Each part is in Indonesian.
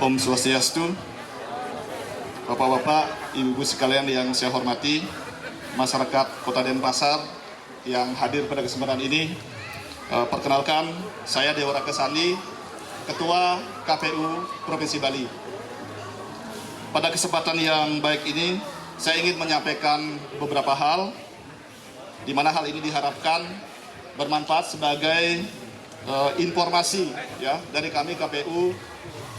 Om Swastiastu, Bapak-bapak, Ibu-ibu sekalian yang saya hormati, masyarakat Kota Denpasar yang hadir pada kesempatan ini. Perkenalkan, saya Dewa Rakesandi, Ketua KPU Provinsi Bali. Pada kesempatan yang baik ini, saya ingin menyampaikan beberapa hal, di mana hal ini diharapkan bermanfaat sebagai informasi ya dari kami KPU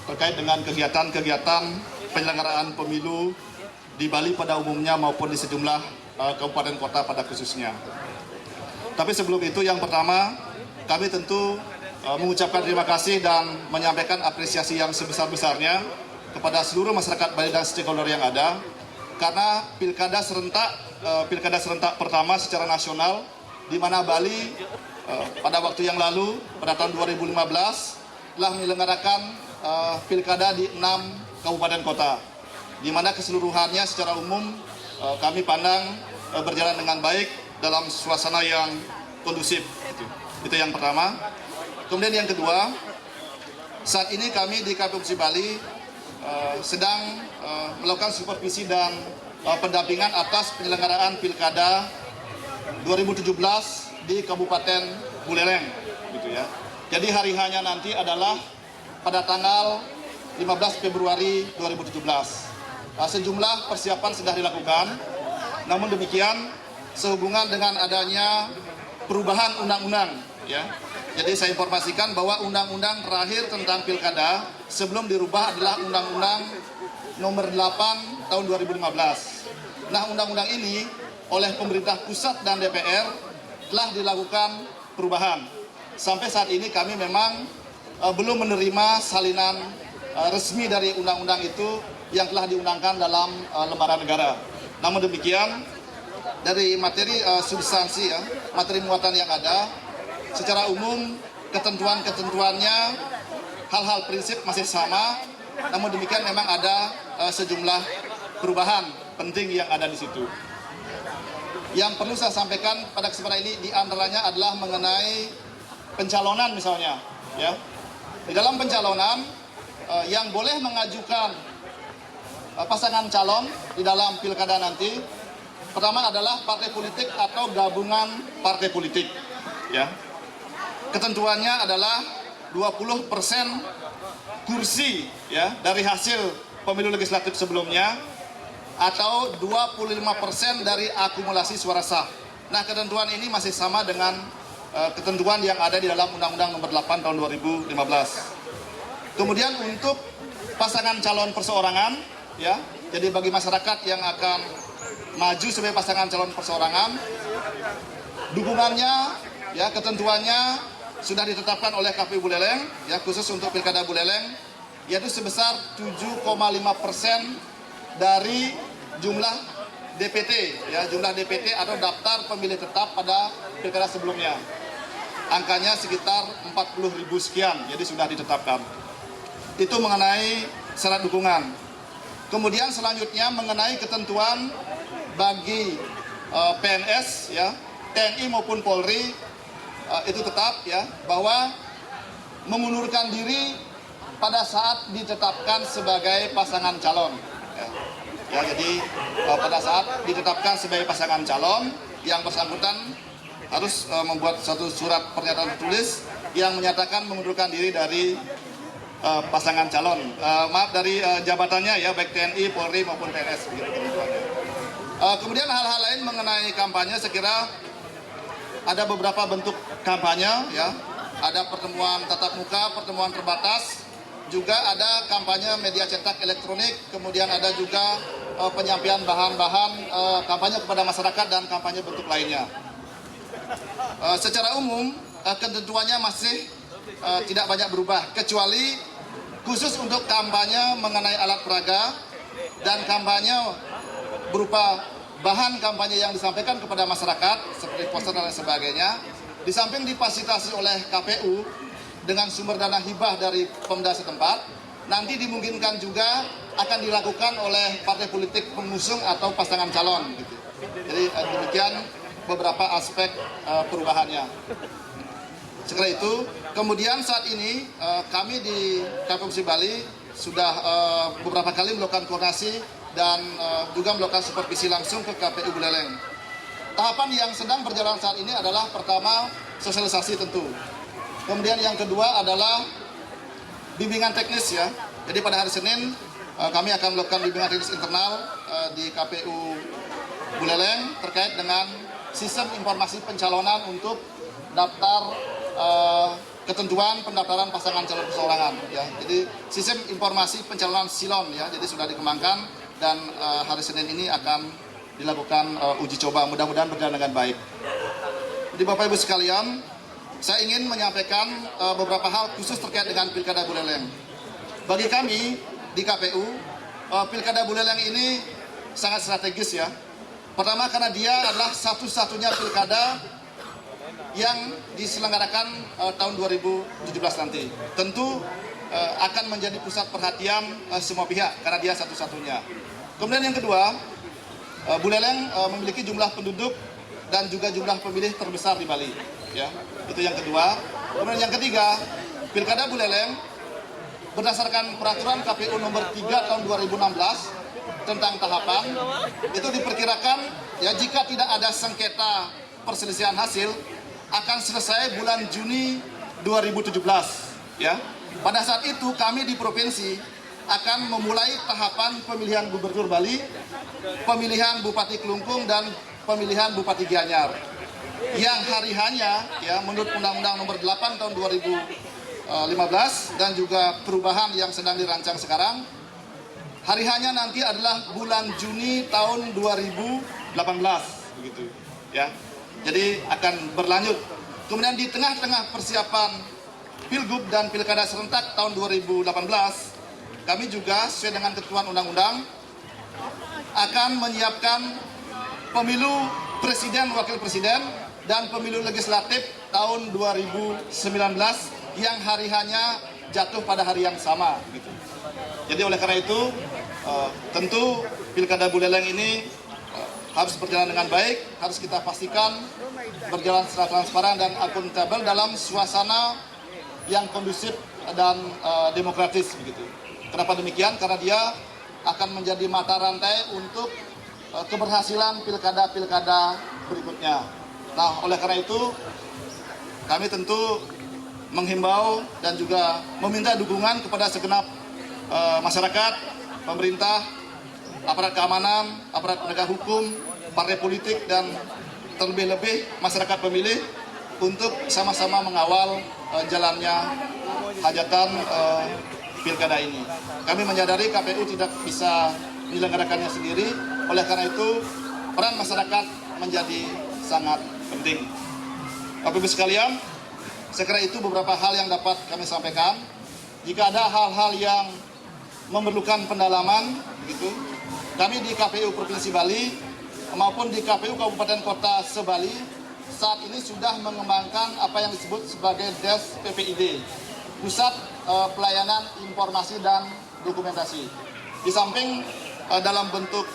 terkait dengan kegiatan-kegiatan penyelenggaraan pemilu di Bali pada umumnya maupun di sejumlah kabupaten kota pada khususnya. Tapi sebelum itu, yang pertama, kami tentu mengucapkan terima kasih dan menyampaikan apresiasi yang sebesar-besarnya kepada seluruh masyarakat Bali dan stakeholder yang ada, karena pilkada serentak pertama secara nasional, di mana Bali pada waktu yang lalu, pada tahun 2015, telah menyelenggarakan pilkada di 6 kabupaten kota, di mana keseluruhannya secara umum kami pandang berjalan dengan baik dalam suasana yang kondusif. Itu yang pertama. Kemudian yang kedua, saat ini kami di KPU Provinsi Bali sedang melakukan supervisi dan pendampingan atas penyelenggaraan pilkada 2017 di Kabupaten Buleleng, gitu ya. Jadi hari hanya nanti adalah pada tanggal 15 Februari 2017. Sejumlah persiapan sudah dilakukan, namun demikian sehubungan dengan adanya perubahan undang-undang, ya. Jadi saya informasikan bahwa undang-undang terakhir tentang pilkada sebelum dirubah adalah Undang-Undang Nomor 8 Tahun 2015. Nah, undang-undang ini oleh pemerintah pusat dan DPR telah dilakukan perubahan. Sampai saat ini kami memang belum menerima salinan resmi dari undang-undang itu yang telah diundangkan dalam lembaran negara. Namun demikian, dari materi substansi ya, materi muatan yang ada, secara umum ketentuan-ketentuannya, hal-hal prinsip masih sama. Namun demikian memang ada sejumlah perubahan penting yang ada di situ. Yang perlu saya sampaikan pada kesempatan ini diantaranya adalah mengenai pencalonan misalnya, ya. Di dalam pencalonan yang boleh mengajukan pasangan calon di dalam pilkada nanti, pertama adalah partai politik atau gabungan partai politik, ya. Ketentuannya adalah 20% kursi ya dari hasil pemilu legislatif sebelumnya, atau 25% dari akumulasi suara sah. Nah, ketentuan ini masih sama dengan ketentuan yang ada di dalam Undang-Undang Nomor 8 Tahun 2015. Kemudian untuk pasangan calon perseorangan, ya, jadi bagi masyarakat yang akan maju sebagai pasangan calon perseorangan, dukungannya, ya, ketentuannya sudah ditetapkan oleh KPU Buleleng, ya, khusus untuk pilkada Buleleng, yaitu sebesar 7,5% dari jumlah DPT, ya, jumlah DPT atau daftar pemilih tetap pada pilkada sebelumnya. Angkanya sekitar 40.000 sekian, jadi sudah ditetapkan. Itu mengenai syarat dukungan. Kemudian selanjutnya mengenai ketentuan bagi PNS, ya, TNI maupun Polri, itu tetap, ya, bahwa mengundurkan diri pada saat ditetapkan sebagai pasangan calon. Ya, jadi pada saat ditetapkan sebagai pasangan calon, yang bersangkutan harus membuat suatu surat pernyataan tertulis yang menyatakan mengundurkan diri dari pasangan calon, dari jabatannya, ya, baik TNI, Polri maupun PNS. Kemudian hal-hal lain mengenai kampanye, saya kira ada beberapa bentuk kampanye, ya. Ada pertemuan tatap muka, pertemuan terbatas, juga ada kampanye media cetak elektronik, kemudian ada juga penyampaian bahan-bahan kampanye kepada masyarakat dan kampanye bentuk lainnya. Secara umum ketentuannya masih tidak banyak berubah, kecuali khusus untuk kampanye mengenai alat peraga dan kampanye berupa bahan kampanye yang disampaikan kepada masyarakat seperti poster dan lain sebagainya, di samping difasilitasi oleh KPU dengan sumber dana hibah dari Pemda setempat, nanti dimungkinkan juga akan dilakukan oleh partai politik pengusung atau pasangan calon, gitu. Jadi demikian beberapa aspek perubahannya. Setelah itu, kemudian saat ini kami di KPU Provinsi Bali sudah beberapa kali melakukan koordinasi dan juga melakukan supervisi langsung ke KPU Buleleng. Tahapan yang sedang berjalan saat ini adalah pertama sosialisasi tentu. Kemudian yang kedua adalah bimbingan teknis ya. Jadi pada hari Senin kami akan melakukan bimbingan teknis internal di KPU Buleleng terkait dengan sistem informasi pencalonan untuk daftar ketentuan pendaftaran pasangan calon perseorangan ya. Jadi sistem informasi pencalonan silon ya. Jadi sudah dikembangkan dan hari Senin ini akan dilakukan uji coba, mudah-mudahan berjalan dengan baik. Jadi Bapak Ibu sekalian, saya ingin menyampaikan beberapa hal khusus terkait dengan Pilkada Buleleng. Bagi kami di KPU, Pilkada Buleleng ini sangat strategis ya. Pertama karena dia adalah satu-satunya pilkada yang diselenggarakan tahun 2017 nanti. Tentu akan menjadi pusat perhatian semua pihak karena dia satu-satunya. Kemudian yang kedua, Buleleng memiliki jumlah penduduk dan juga jumlah pemilih terbesar di Bali. Ya, itu yang kedua. Kemudian yang ketiga, Pilkada Buleleng berdasarkan peraturan KPU nomor 3 tahun 2016 tentang tahapan, itu diperkirakan ya jika tidak ada sengketa perselisihan hasil akan selesai bulan Juni 2017. Ya, pada saat itu kami di provinsi akan memulai tahapan pemilihan Gubernur Bali, pemilihan Bupati Kelungkung dan pemilihan Bupati Gianyar. Yang hari hanya ya menurut Undang-Undang Nomor 8 tahun 2015 dan juga perubahan yang sedang dirancang sekarang, hari hanya nanti adalah bulan Juni tahun 2018 begitu ya. Jadi akan berlanjut. Kemudian di tengah-tengah persiapan Pilgub dan Pilkada serentak tahun 2018, kami juga sesuai dengan ketentuan undang-undang akan menyiapkan pemilu presiden, wakil presiden, dan pemilu legislatif tahun 2019 yang hari hanya jatuh pada hari yang sama. Gitu. Jadi oleh karena itu, tentu Pilkada Buleleng ini harus berjalan dengan baik, harus kita pastikan berjalan secara transparan dan akuntabel dalam suasana yang kondusif dan demokratis begitu. Kenapa demikian? Karena dia akan menjadi mata rantai untuk keberhasilan pilkada-pilkada berikutnya. Nah, oleh karena itu kami tentu menghimbau dan juga meminta dukungan kepada segenap masyarakat, pemerintah, aparat keamanan, aparat penegak hukum, partai politik, dan terlebih-lebih masyarakat pemilih untuk sama-sama mengawal jalannya hajatan pilkada ini. Kami menyadari KPU tidak bisa menyelenggarakannya sendiri, oleh karena itu peran masyarakat menjadi sangat penting. Bapak Ibu sekalian, saya kira itu beberapa hal yang dapat kami sampaikan. Jika ada hal-hal yang memerlukan pendalaman, begitu, kami di KPU Provinsi Bali maupun di KPU Kabupaten Kota se-Bali saat ini sudah mengembangkan apa yang disebut sebagai DES PPID, Pusat Pelayanan Informasi dan Dokumentasi. Di samping dalam bentuk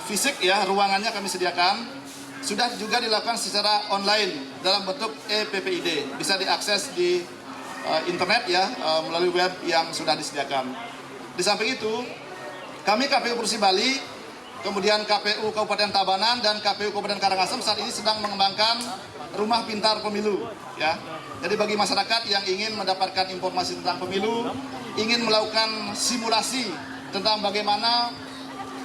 fisik ya, ruangannya kami sediakan, sudah juga dilakukan secara online dalam bentuk e-PPID, bisa diakses di internet ya, melalui web yang sudah disediakan. Di samping itu, kami KPU Provinsi Bali, kemudian KPU Kabupaten Tabanan dan KPU Kabupaten Karangasem saat ini sedang mengembangkan rumah pintar pemilu ya. Jadi bagi masyarakat yang ingin mendapatkan informasi tentang pemilu, ingin melakukan simulasi tentang bagaimana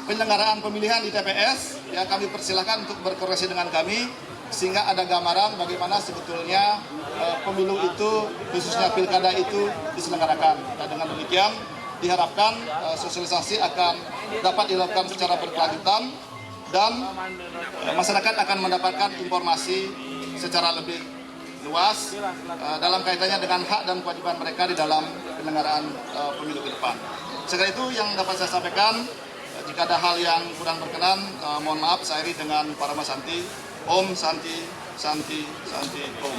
penyelenggaraan pemilihan di TPS, ya kami persilahkan untuk berkoordinasi dengan kami sehingga ada gambaran bagaimana sebetulnya pemilu itu, khususnya pilkada itu diselenggarakan. Nah, dengan demikian diharapkan sosialisasi akan dapat dilakukan secara berkelanjutan dan masyarakat akan mendapatkan informasi secara lebih luas dalam kaitannya dengan hak dan kewajiban mereka di dalam penyelenggaraan pemilu ke depan. Setelah itu yang dapat saya sampaikan, jika ada hal yang kurang berkenan, mohon maaf, saya iri dengan para Santi. Om Santi, Santi, Santi, Om.